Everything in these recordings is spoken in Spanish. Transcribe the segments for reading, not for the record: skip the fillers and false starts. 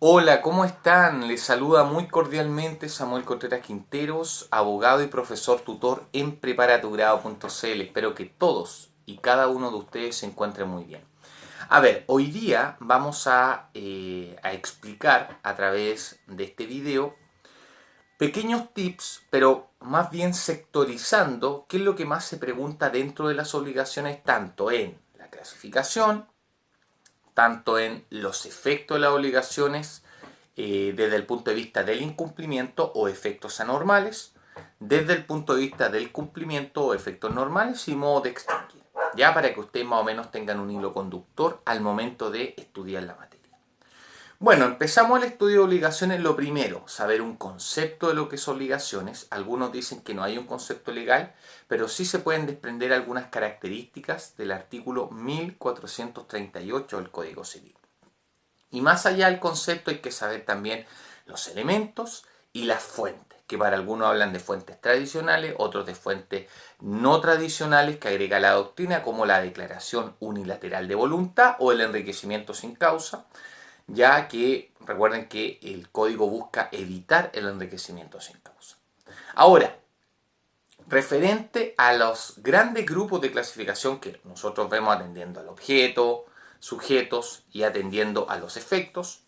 Hola, ¿cómo están? Les saluda muy cordialmente Samuel Contreras Quinteros, abogado y profesor tutor en preparatugrado.cl. Espero que todos y cada uno de ustedes se encuentren muy bien. A ver, hoy día vamos a explicar a través de este video pequeños tips, pero más bien sectorizando qué es lo que más se pregunta dentro de las obligaciones, tanto en la clasificación, tanto en los efectos de las obligaciones desde el punto de vista del incumplimiento o efectos anormales, desde el punto de vista del cumplimiento o efectos normales y modo de extinguir, ya para que ustedes más o menos tengan un hilo conductor al momento de estudiar la materia. Bueno, empezamos el estudio de obligaciones. Lo primero, saber un concepto de lo que es obligaciones. Algunos dicen que no hay un concepto legal, pero sí se pueden desprender algunas características del artículo 1438 del Código Civil. Y más allá del concepto hay que saber también los elementos y las fuentes, que para algunos hablan de fuentes tradicionales, otros de fuentes no tradicionales que agrega la doctrina, como la declaración unilateral de voluntad o el enriquecimiento sin causa, ya que recuerden que el código busca evitar el enriquecimiento sin causa. Ahora, referente a los grandes grupos de clasificación que nosotros vemos atendiendo al objeto, sujetos y atendiendo a los efectos,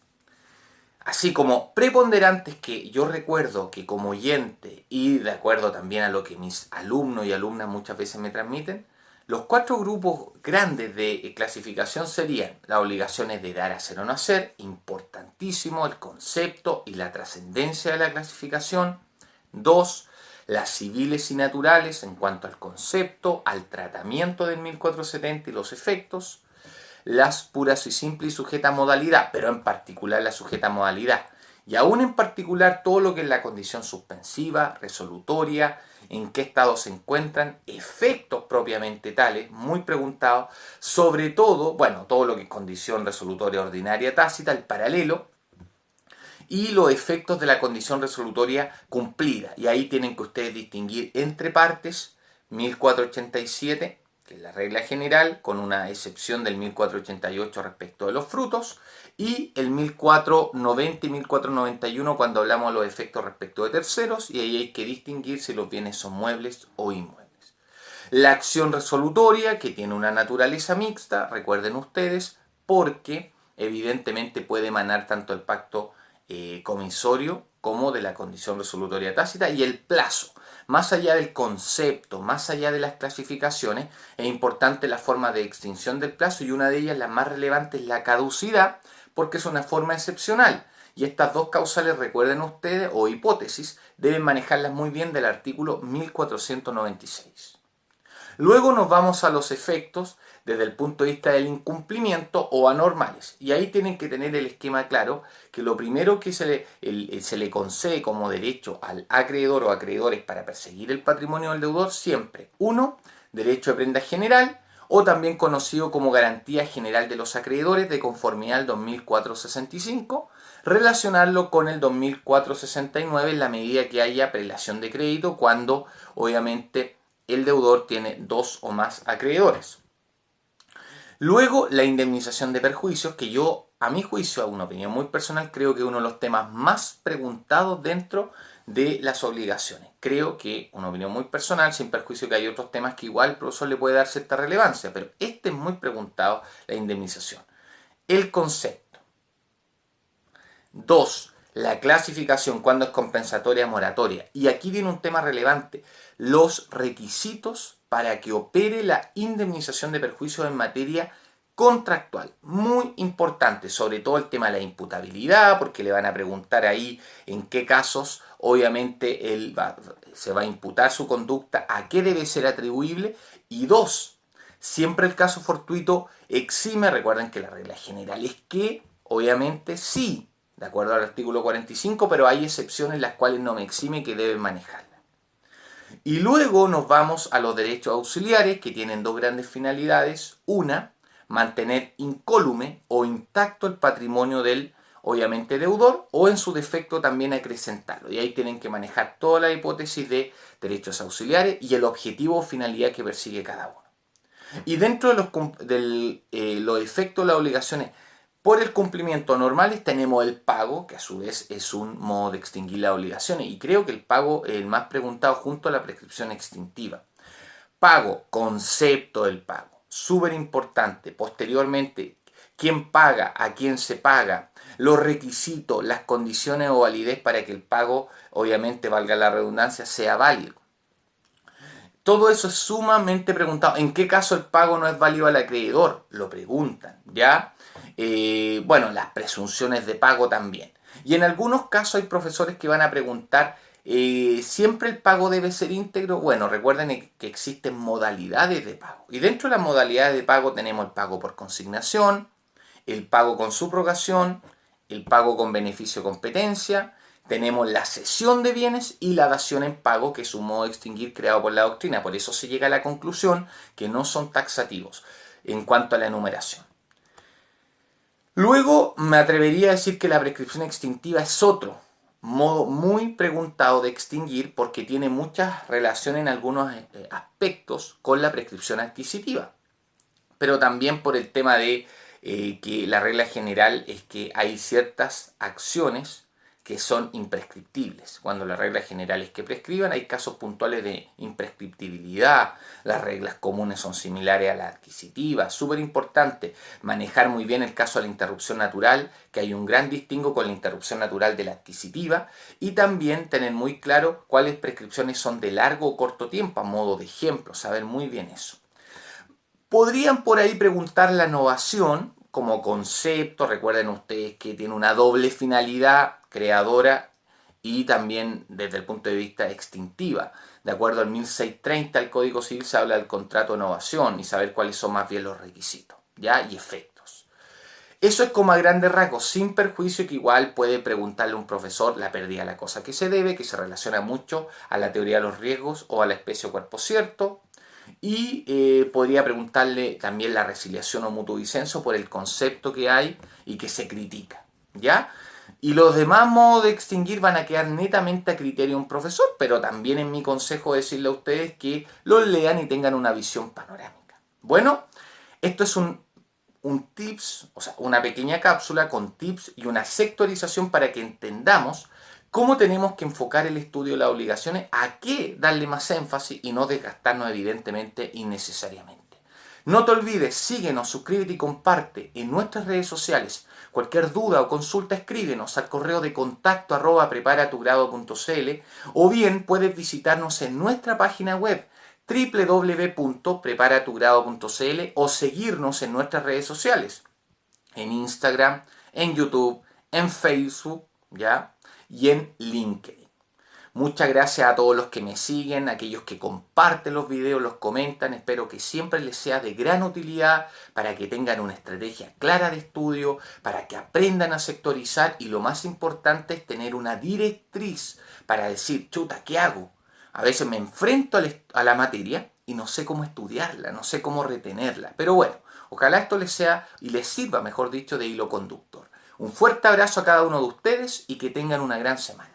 así como preponderantes que yo recuerdo que como oyente y de acuerdo también a lo que mis alumnos y alumnas muchas veces me transmiten, los cuatro grupos grandes de clasificación serían las obligaciones de dar, hacer o no hacer, importantísimo el concepto y la trascendencia de la clasificación. Dos, las civiles y naturales en cuanto al concepto, al tratamiento del 1470 y los efectos. Las puras y simples y sujeta a modalidad, pero en particular la sujeta a modalidad. Y aún en particular todo lo que es la condición suspensiva, resolutoria, en qué estado se encuentran, efectos propiamente tales, muy preguntados, sobre todo, bueno, todo lo que es condición resolutoria ordinaria tácita, el paralelo, y los efectos de la condición resolutoria cumplida. Y ahí tienen que ustedes distinguir entre partes, 1487, que es la regla general, con una excepción del 1488 respecto de los frutos, y el 1490 y 1491 cuando hablamos de los efectos respecto de terceros, y ahí hay que distinguir si los bienes son muebles o inmuebles. La acción resolutoria, que tiene una naturaleza mixta, recuerden ustedes, porque evidentemente puede emanar tanto el pacto comisorio como de la condición resolutoria tácita, y el plazo. Más allá del concepto, más allá de las clasificaciones, es importante la forma de extinción del plazo, y una de ellas, la más relevante, es la caducidad, porque es una forma excepcional. Y estas dos causales, recuerden ustedes, o hipótesis, deben manejarlas muy bien del artículo 1496. Luego nos vamos a los efectos desde el punto de vista del incumplimiento o anormales. Y ahí tienen que tener el esquema claro, que lo primero que se le concede como derecho al acreedor o acreedores para perseguir el patrimonio del deudor, siempre, uno, derecho de prenda general, o también conocido como garantía general de los acreedores de conformidad al 2465, relacionarlo con el 2469 en la medida que haya prelación de crédito, cuando obviamente el deudor tiene dos o más acreedores. Luego, la indemnización de perjuicios, que yo, a mi juicio, a una opinión muy personal, creo que es uno de los temas más preguntados dentro de las obligaciones. Creo que, una opinión muy personal, sin perjuicio que hay otros temas que igual el profesor le puede dar cierta relevancia, pero este es muy preguntado, la indemnización. El concepto. Dos, la clasificación, cuando es compensatoria, moratoria. Y aquí viene un tema relevante, los requisitos para que opere la indemnización de perjuicios en materia contractual. Muy importante, sobre todo el tema de la imputabilidad, porque le van a preguntar ahí en qué casos, obviamente, se va a imputar su conducta, a qué debe ser atribuible. Y dos, siempre el caso fortuito exime. Recuerden que la regla general es que, obviamente, sí, de acuerdo al artículo 45, pero hay excepciones las cuales no me exime que deben manejarla. Y luego nos vamos a los derechos auxiliares, que tienen dos grandes finalidades. Una, mantener incólume o intacto el patrimonio del, obviamente, deudor, o en su defecto también acrecentarlo. Y ahí tienen que manejar toda la hipótesis de derechos auxiliares y el objetivo o finalidad que persigue cada uno. Y dentro de los efectos de las obligaciones Por el cumplimiento normales tenemos el pago, que a su vez es un modo de extinguir las obligaciones. Y creo que el pago es el más preguntado junto a la prescripción extintiva. Pago, concepto del pago. Súper importante. Posteriormente, quién paga, a quién se paga, los requisitos, las condiciones o validez para que el pago, obviamente valga la redundancia, sea válido. Todo eso es sumamente preguntado. ¿En qué caso el pago no es válido al acreedor? Lo preguntan, ¿ya? Bueno, las presunciones de pago también. Y en algunos casos hay profesores que van a preguntar, ¿siempre el pago debe ser íntegro? Bueno, recuerden que existen modalidades de pago. Y dentro de las modalidades de pago tenemos el pago por consignación, el pago con subrogación, el pago con beneficio de competencia, tenemos la cesión de bienes y la dación en pago, que es un modo de extinguir creado por la doctrina. Por eso se llega a la conclusión que no son taxativos en cuanto a la enumeración. Luego me atrevería a decir que la prescripción extintiva es otro modo muy preguntado de extinguir porque tiene muchas relaciones en algunos aspectos con la prescripción adquisitiva. Pero también por el tema de que la regla general es que hay ciertas acciones que son imprescriptibles. Cuando la regla general es que prescriban, hay casos puntuales de imprescriptibilidad. Las reglas comunes son similares a las adquisitivas. Súper importante manejar muy bien el caso de la interrupción natural, que hay un gran distingo con la interrupción natural de la adquisitiva, y también tener muy claro cuáles prescripciones son de largo o corto tiempo, a modo de ejemplo, saber muy bien eso. Podrían por ahí preguntar la novación como concepto. Recuerden ustedes que tiene una doble finalidad creadora y también desde el punto de vista extintiva. De acuerdo al 1630 del Código Civil se habla del contrato de novación y saber cuáles son más bien los requisitos, ¿ya? Y efectos. Eso es como a grandes rasgos, sin perjuicio que igual puede preguntarle a un profesor la pérdida de la cosa que se debe, que se relaciona mucho a la teoría de los riesgos o a la especie o cuerpo cierto. Y podría preguntarle también la resiliación o mutuo disenso por el concepto que hay y que se critica, ¿ya? Y los demás modos de extinguir van a quedar netamente a criterio de un profesor, pero también en mi consejo decirle a ustedes que los lean y tengan una visión panorámica. Bueno, esto es un tips, o sea, una pequeña cápsula con tips y una sectorización para que entendamos cómo tenemos que enfocar el estudio de las obligaciones, a qué darle más énfasis y no desgastarnos evidentemente innecesariamente. No te olvides, síguenos, suscríbete y comparte en nuestras redes sociales. Cualquier duda o consulta escríbenos al correo de contacto @preparatugrado.cl o bien puedes visitarnos en nuestra página web www.preparatugrado.cl o seguirnos en nuestras redes sociales, en Instagram, en YouTube, en Facebook, ¿ya? Y en LinkedIn. Muchas gracias a todos los que me siguen, a aquellos que comparten los videos, los comentan. Espero que siempre les sea de gran utilidad para que tengan una estrategia clara de estudio, para que aprendan a sectorizar y lo más importante es tener una directriz para decir, chuta, ¿qué hago? A veces me enfrento a la materia y no sé cómo estudiarla, no sé cómo retenerla. Pero bueno, ojalá esto les sea y les sirva, mejor dicho, de hilo conductor. Un fuerte abrazo a cada uno de ustedes y que tengan una gran semana.